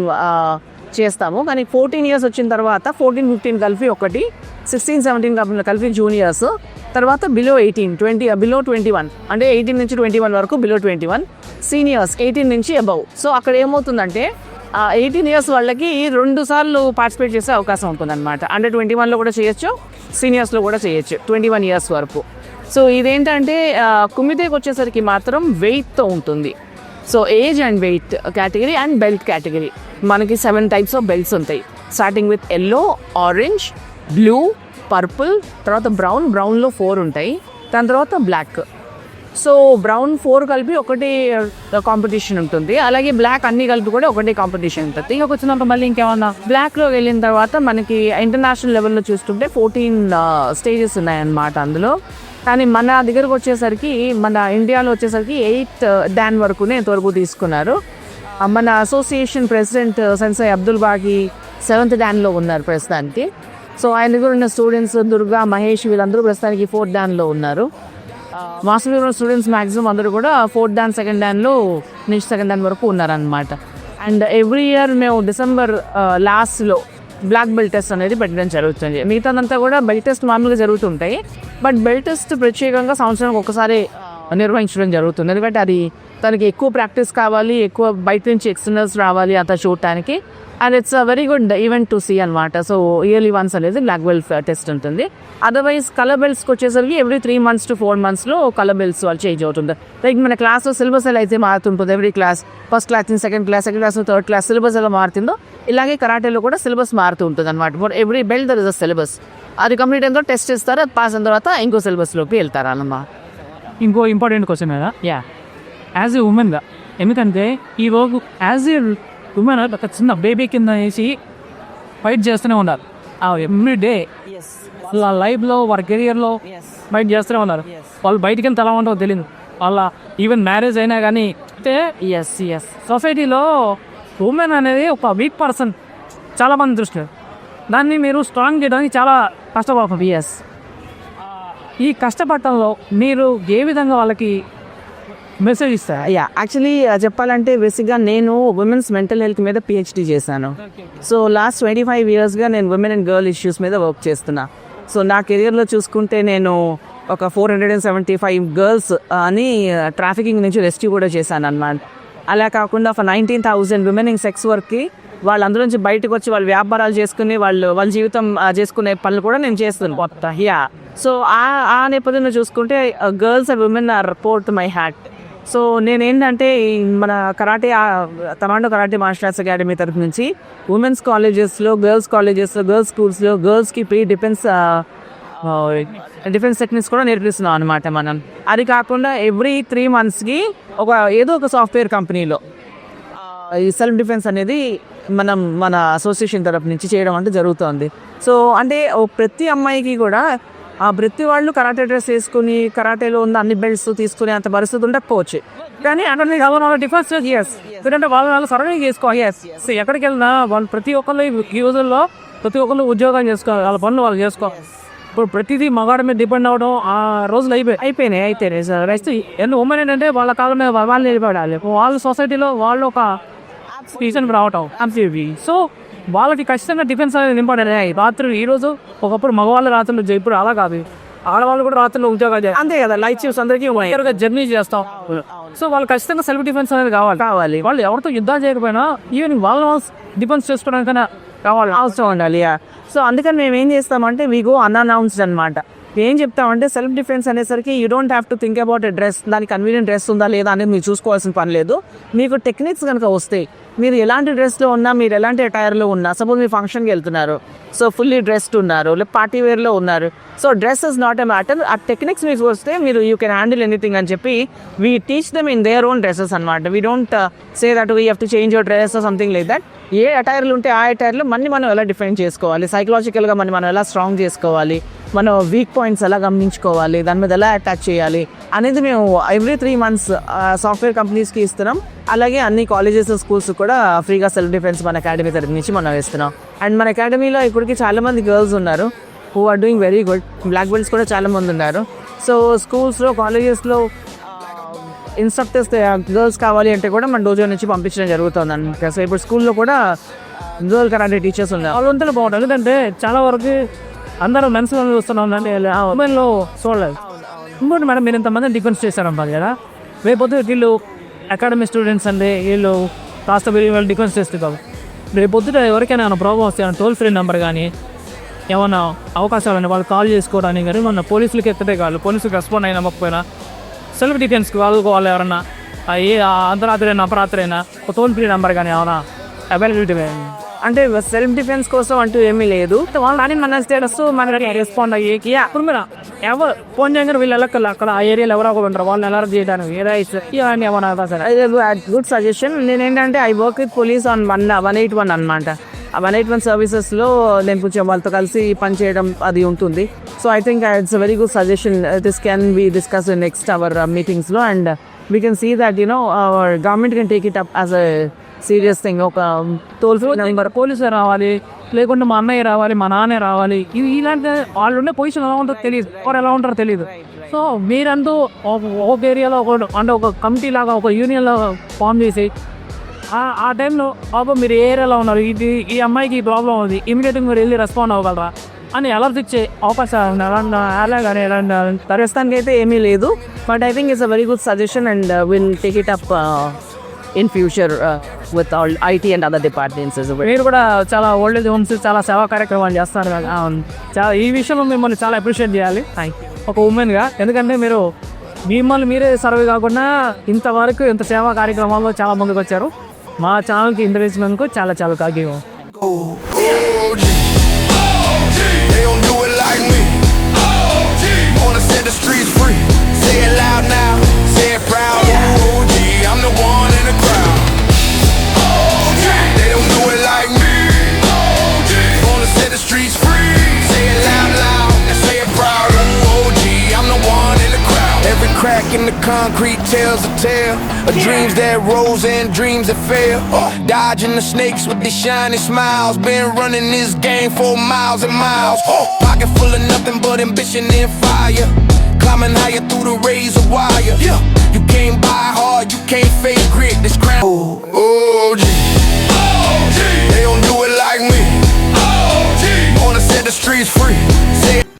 చేస్తాము. కానీ 14 years వచ్చిన తర్వాత 14-15 కలిపి ఒకటి, 16-17 కలిపి జూనియర్స్, తర్వాత బిలో 18, బిలో 21 అంటే 18 నుంచి 21 వరకు బిలో 21, సీనియర్స్ 18 నుంచి అబౌవ్. సో అక్కడ ఏమవుతుందంటే 18 years వాళ్ళకి 2 సార్లు పార్టిసిపేట్ చేసే అవకాశం ఉంటుంది అనమాట. అండర్ 21లో కూడా చేయొచ్చు, సీనియర్స్లో కూడా చేయొచ్చు 21 years వరకు. సో ఇదేంటంటే కుమితేకి వచ్చేసరికి మాత్రం వెయిట్తో ఉంటుంది. So age and weight category and belt category మనకి 7 types ఆఫ్ బెల్ట్స్ ఉంటాయి, starting with yellow, orange, blue, purple, తర్వాత బ్రౌన్లో 4 ఉంటాయి, దాని తర్వాత బ్లాక్. సో బ్రౌన్ 4 కలిపి ఒకటి కాంపిటీషన్ ఉంటుంది, అలాగే బ్లాక్ అన్ని కలిపి కూడా ఒకటి కాంపిటీషన్ ఉంటుంది. ఇక వచ్చినప్పుడు మళ్ళీ ఇంకేమన్నా బ్లాక్లో వెళ్ళిన తర్వాత మనకి ఇంటర్నేషనల్ లెవెల్లో చూస్తుంటే 14 stages ఉన్నాయన్నమాట అందులో. కానీ మన దగ్గరకు వచ్చేసరికి, మన ఇండియాలో వచ్చేసరికి 8 Dan వరకునే ఇంతవరకు తీసుకున్నారు. మన అసోసియేషన్ ప్రెసిడెంట్ సెన్సై అబ్దుల్ బాగి 7th Danలో ఉన్నారు ప్రస్తుతానికి. సో ఆయన దగ్గర ఉన్న స్టూడెంట్స్ దుర్గా, మహేష్ వీళ్ళందరూ ప్రస్తుతానికి 4th Danలో ఉన్నారు. మాస్టర్ డిగ్రీ స్టూడెంట్స్ మ్యాక్సిమం అందరూ కూడా 4th Dan, 2nd Danలో నుంచి 2nd Dan వరకు ఉన్నారనమాట. అండ్ ఎవ్రీ ఇయర్ మేము డిసెంబర్ లాస్ట్లో బ్లాక్ బెల్ట్ టెస్ట్ అనేది పెట్టడం జరుగుతుంది. మిగతాదంతా కూడా బెల్ట్ టెస్ట్ మామూలుగా జరుగుతుంటాయి, బట్ బెల్ట్ టెస్ట్ ప్రత్యేకంగా సంవత్సరానికి ఒకసారి నిర్వహించడం జరుగుతుంది. ఎందుకంటే అది తనకి ఎక్కువ ప్రాక్టీస్ కావాలి, ఎక్కువ బయట నుంచి ఎక్స్టర్నల్స్ రావాలి అంతా చూడటానికి. And it's a very good event to see అనమాట. సో ఇయర్లీ వన్స్ అనేది బ్లాక్ బెల్ట్ టెస్ట్ ఉంటుంది. అదర్వైజ్ కలర్ బెల్ట్స్కి వచ్చేసరికి ఎవ్రీ 3 months to 4 monthsలో కలర్ బెల్ట్స్ వాళ్ళు చేంజ్ అవుతుంది. లైక్ మన క్లాస్లో సిలబస్ ఎలా అయితే మారుతుంటుంది, ఎవ్రీ క్లాస్ ఫస్ట్ క్లాస్ నుంచి second class third class syllabus ఎలా మారుతుందో, ఇలాగే కరాటేలో కూడా సిలబస్ మారుతూ ఉంటుంది అనమాట. For every belt there is a syllabus. అది కంప్లీట్ అయిన తర్వాత టెస్ట్ ఇస్తారు, అది పాస్ అయిన తర్వాత ఇంకో సిలబస్లోకి వెళ్తారు అన్నమాట. ఇంకో ఇంపార్టెంట్ క్వశ్చన్ కదా, యాజ్ ఏ ఉమెన్గా, ఎందుకంటే ఈ రోజు యాజ్ ఏ ఉమెన్ ఒక చిన్న బేబీ కింద వేసి ఫైట్ చేస్తూనే ఉన్నారు ఎవ్రీ డే. వాళ్ళ లైఫ్లో, వాళ్ళ కెరియర్లో ఫైట్ చేస్తూనే ఉన్నారు. వాళ్ళు బయటికి ఎంత ఎలా ఉంటుందో తెలియదు. వాళ్ళ ఈవెన్ మ్యారేజ్ అయినా కానీ అంటే సొసైటీలో ఉమెన్ అనేది ఒక వీక్ పర్సన్ చాలామంది దృష్టిలో. దాన్ని మీరు స్ట్రాంగ్ చేయడానికి చాలా కష్టపడుతుంది. ఈ కష్టపడటంలో మీరు ఏ విధంగా వాళ్ళకి మెసేజ్ ఇస్తారు? యాక్చువల్లీ చెప్పాలంటే బేసిక్గా నేను ఉమెన్స్ మెంటల్ హెల్త్ మీద PhD చేశాను. సో లాస్ట్ 25 yearsగా నేను ఉమెన్ అండ్ గర్ల్ ఇష్యూస్ మీద వర్క్ చేస్తున్నా. సో నా కెరియర్లో చూసుకుంటే నేను ఒక 475 girls అని ట్రాఫికింగ్ నుంచి రెస్క్యూ కూడా చేశాను అన్నమాట. అలా కాకుండా ఒక 19,000 విమెన్ ఇన్ సెక్స్ వర్క్కి వాళ్ళందరూ నుంచి బయటకు వచ్చి వాళ్ళు వ్యాపారాలు చేసుకుని వాళ్ళ జీవితం చేసుకునే పనులు కూడా నేను చేస్తున్నాను కొత్త సో ఆ నేపథ్యంలో చూసుకుంటే girls and women are port my hat. So నేనేంటంటే మన Commando Karate martial Arts Academy తరఫు నుంచి ఉమెన్స్ కాలేజెస్లో, గర్ల్స్ స్కూల్స్లో గర్ల్స్కి ప్రీ డిఫెన్స్ టెక్నిక్స్ కూడా నేర్పిస్తున్నాం అనమాట మనం. అది కాకుండా ఎవ్రీ 3 monthsకి ఏదో ఒక సాఫ్ట్వేర్ కంపెనీలో ఈ సెల్ఫ్ డిఫెన్స్ అనేది మన అసోసియేషన్ తరఫు నుంచి చేయడం అంటే జరుగుతుంది. సో అంటే ప్రతి అమ్మాయికి కూడా ప్రతి వాళ్ళు కరాటే డ్రెస్ వేసుకుని కరాటేలో ఉన్న అన్ని బెల్ట్స్ తీసుకునే అంత పరిస్థితి ఉండకపోవచ్చు, కానీ అంటే వాళ్ళ డిఫెన్స్ ఎందుకంటే వాళ్ళు సర్వైవ్ చేసుకోవాలి. ఎక్కడికి వెళ్ళినా వాళ్ళు ప్రతి ఒక్కళ్ళు ఈ రోజుల్లో ప్రతి ఒక్కళ్ళు ఉద్యోగం చేసుకోవాలి, వాళ్ళ పనులు వాళ్ళు చేసుకోవాలి. ఇప్పుడు ప్రతిదీ మగాడి మీద డిపెండ్ అవ్వడం ఆ రోజులు అయిపోయినాయి సార్. అయితే ఉమెన్ ఏంటంటే వాళ్ళ కాలం మీద వాళ్ళు నిలబడాలి, వాళ్ళ సొసైటీలో వాళ్ళు ఒక రీజన్ రావటం అంతే. సో వాళ్ళకి ఖచ్చితంగా డిఫెన్స్ అనేది ఇంపార్టెంట్. రాత్రి ఈరోజు ఒకప్పుడు మగవాళ్ళు రాత్రులు ఇప్పుడు అలా కాదు, ఆడవాళ్ళు కూడా రాత్రులు ఉద్యోగాలు చేయాలి అంతే కదా. లైఫ్ షిఫ్ట్స్ అందరికీ జర్నీ చేస్తాం. సో వాళ్ళు ఖచ్చితంగా సెల్ఫ్ డిఫెన్స్ అనేది కావాలి. వాళ్ళు ఎవరితో యుద్ధాలు చేయకపోయినా ఈవెన్ వాళ్ళ డిఫెన్స్ చేసుకోవడానికైనా అవసరం ఉండాలి. సో అందుకని మేము ఏం చేస్తామంటే వీ గో అన్అనౌన్స్డ్ అనమాట. ఏం చెప్తామంటే సెల్ఫ్ డిఫెన్స్ అనేసరికి you don't have to think about a dress, దానికి కన్వీనియంట్ డ్రెస్ ఉందా లేదా అనేది మీరు చూసుకోవాల్సిన పని లేదు. మీకు టెక్నిక్స్ కనుక వస్తాయి, మీరు ఎలాంటి డ్రెస్లో ఉన్నా, మీరు ఎలాంటి అటైర్లో ఉన్నా, సపోజ్ మీరు ఫంక్షన్కి వెళ్తున్నారు, సో ఫుల్లీ డ్రెస్డ్ ఉన్నారు, లేదా పార్టీ వేర్లో ఉన్నారు, so dress is not a matter. ఆ టెక్నిక్స్ మీకు వస్తే మీరు యూ కెన్ హ్యాండిల్ ఎనీథింగ్ అని చెప్పి we teach them in their own dresses అనమాట. We don't say that we have to change your dress or something like that. ఏ అటైర్లు ఉంటే ఆ అటైర్లు మనం ఎలా డిఫైన్ చేసుకోవాలి, సైకలాజికల్గా మనం ఎలా స్ట్రాంగ్ చేసుకోవాలి, మన వీక్ పాయింట్స్ ఎలా గమనించుకోవాలి, దాని మీద ఎలా అటాచ్ చేయాలి అనేది మేము ఎవ్రీ 3 months సాఫ్ట్వేర్ కంపెనీస్కి ఇస్తున్నాం. అలాగే అన్ని కాలేజెస్, స్కూల్స్ కూడా ఫ్రీగా సెల్ఫ్ డిఫెన్స్ మన అకాడమీ తరఫు నుంచి మనం ఇస్తున్నాం. అండ్ మన అకాడమీలో ఇప్పటికి చాలామంది గర్ల్స్ ఉన్నారు who are doing very good. Black belts కూడా చాలామంది ఉన్నారు. సో స్కూల్స్లో, కాలేజెస్లో ఇన్స్ట్రక్టర్స్ గర్ల్స్ కావాలి అంటే కూడా మన డోజో నుంచి పంపించడం జరుగుతుంది అనమాట. సో ఇప్పుడు స్కూల్లో కూడా గర్ల్ కరాటే టీచర్స్ ఉన్నారు. వాళ్ళంతా బాగుంటుంది. ఎందుకంటే చాలా వరకు అందరూ మెన్స్ చూస్తున్నాం అంటే ఉమెన్లో చూడలేదు. ఇంకోటి మేడం, మీరు ఇంతమంది డిఫెన్స్ చేశారన్నారు కదా, రేపొద్దు వీళ్ళు అకాడమీ స్టూడెంట్స్ అంటే వీళ్ళు కాస్త వీళ్ళు డిఫెన్స్ చేస్తారు. రేపొద్దుట ఎవరికైనా ఏమైనా ప్రాబ్లమ్ వస్తే టోల్ ఫ్రీ నెంబర్ కానీ ఏమైనా అవకాశాలని వాళ్ళు కాల్ చేసుకోవడానికి కానీ మన పోలీసులకి ఎత్తటే కాదు, పోలీసులకు రెస్పాండ్ అయినా అవ్వకపోయినా సెల్ఫ్ డిఫెన్స్కి వాళ్ళు ఎవరన్నా అర్ధరాత్రి అయినా అపరాత్రి అయినా ఒక టోల్ ఫ్రీ నెంబర్ కానీ ఏమైనా అవైలబిలిటీ అంటే సెల్ఫ్ డిఫెన్స్ కోసం అంటూ ఏమీ లేదు. వాళ్ళని మన స్టేటస్ మనకి రెస్పాండ్ అయ్యేకి ఇప్పుడు మీరు ఎవరు ఫోన్ చేయగానే వీళ్ళు వెళ్ళక్కర్లేదు, అక్కడ ఆ ఏరియాలో ఎవరో ఒకరు ఉంటారు, వాళ్ళని ఎలా చేయడానికి ఇవన్నీ ఏమన్నా సార్. Good suggestion. నేనేంటంటే I work with police on 181 అనమాట. ఆ 181 సర్వీసెస్లో నేను కొంచెం వాళ్ళతో కలిసి పనిచేయడం అది ఉంటుంది. So I think it's very good suggestion. This can be discuss in next our మీటింగ్స్లో and we can see that our government can take it up as a serious thing. ఒక టోల్ ఫ్రీ నెంబర్ పోలీసు రావాలి, లేకుంటే మా అన్నయ్య రావాలి, మా నాన్నే రావాలి, ఇలాంటి వాళ్ళు ఉండే పొజిషన్ ఎలా ఉంటుందో తెలియదు, ఎవరు ఎలా ఉంటారో తెలియదు. సో మీరంటూ ఒక ఏరియాలో అంటే ఒక కమిటీ లాగా ఒక యూనియన్ లాగా ఫామ్ చేసి ఆ టైంలో మీరు ఏ ఏరియాలో ఉన్నారు, ఈ అమ్మాయికి ఈ ప్రాబ్లం ఉంది, ఇమీడియట్గా మీరు వెళ్ళి రెస్పాండ్ అవ్వగలరా అని అలర్ట్ ఇచ్చే అవకాశాలు అలాగే ప్రస్తుతానికి అయితే ఏమీ లేదు. But I think it's a very good suggestion and will take it up in future with all IT and other departments as well. మీరు కూడా చాలా ఓల్డ్ ఏజ్ హోమ్స్ చాలా సేవా కార్యక్రమాలు చేస్తారు కదా. చాలా ఈ విషయంలో మిమ్మల్ని చాలా అప్రిషియేట్ చేయాలి ఒక ఉమెన్గా. ఎందుకంటే మిమ్మల్ని మీరే సర్వే కాకుండా ఇంతవరకు ఇంత సేవా కార్యక్రమాల్లో చాలా ముందుకు వచ్చారు. మా ఛానల్కి ఇంటర్వ్యూస్కు చాలా చాలా కాగ్యం. They don't do it like me. Wanna set the streets free. Say it loud now, say it proud. OG, I'm the one in the crowd. OG, they don't do it like me. OG, wanna set the streets free. Say it loud, loud, and say it proud. OG, I'm the one in the crowd. Every crack in the concrete tells a tale of dreams that rose and dreams that fail. Dodging the snakes with their shiny smiles. Been running this game for miles and miles. Pocket full of nothing but ambition and fire. Climbing higher through the razor wire. You can't buy hard, you can't fake grit. This crown. OG. They don't do it like me. OG. Wanna set the streets free. Say it.